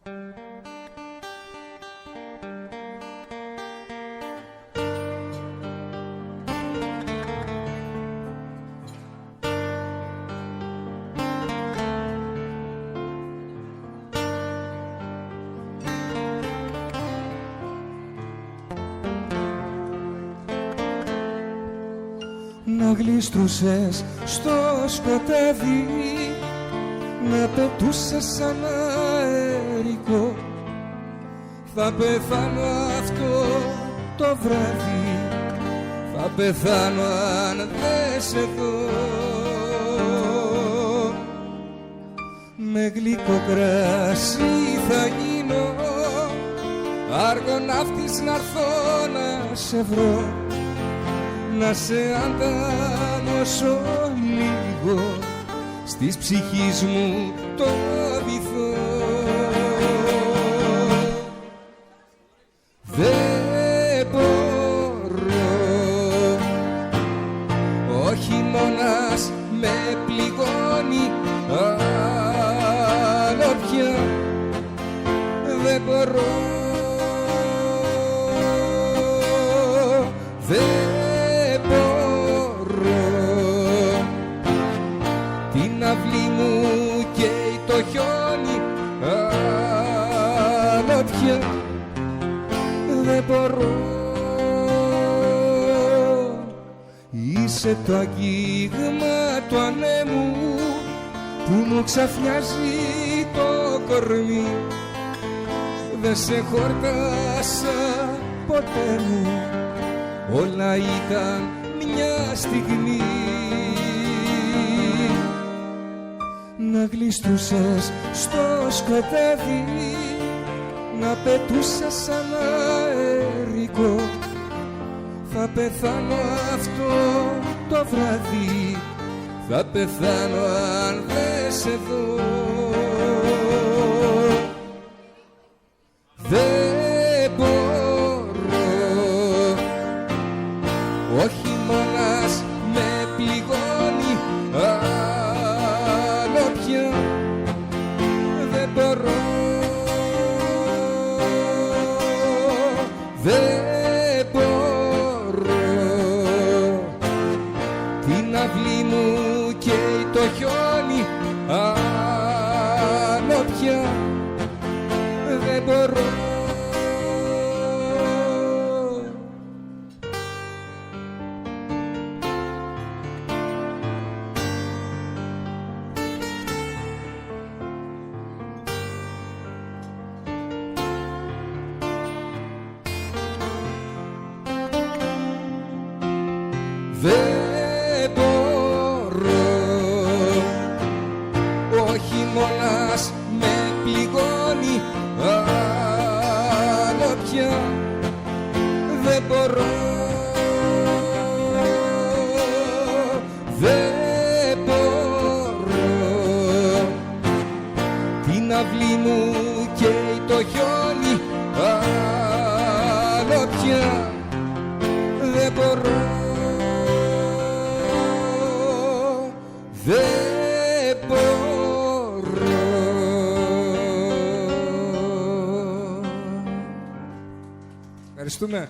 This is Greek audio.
Να γλίστρουσες στο σκοτάδι, να πετούσες σαν αερικό. Θα πεθάνω αυτό το βράδυ, θα πεθάνω αν δεν σε δω. Με γλυκό κράσι θα γίνω αργοναύτης να έρθω να σε βρω, να σε ανταμώσω λίγο στις ψυχής μου το βυθό. Δεν μπορώ, ο χειμώνας με πληγώνει άλλο πια. Δεν μπορώ, δεν μπορώ. Την αυλή μου καίει το χιόνι άλλο πια. Δεν μπορώ. Είσαι το αγγίγμα του ανέμου που μου ξαφνιάζει το κορμί. Δεν σε χορτάσα ποτέ μου, όλα ήταν μια στιγμή. Να γλιστούσες στο σκοτάδι, να πετούσες σαν αερικό. Θα πεθάνω αυτό το βράδυ, θα πεθάνω αν δεν σε δω. Δεν μπορώ, ο χειμώνας με πληγώνει άλλο πια. Δεν μπορώ, δεν μπορώ. Την αυλή μου καίει το χιόνι άλλο πια. Δεν μπορώ. Δεν μπορώ, ο χειμώνας με πληγώνει άλλο πια. Δεν μπορώ, δεν μπορώ. Την αυλή μου καίει το χιόνι άλλο πια. Δεν μπορώ, δεν μπορώ. Ευχαριστούμε.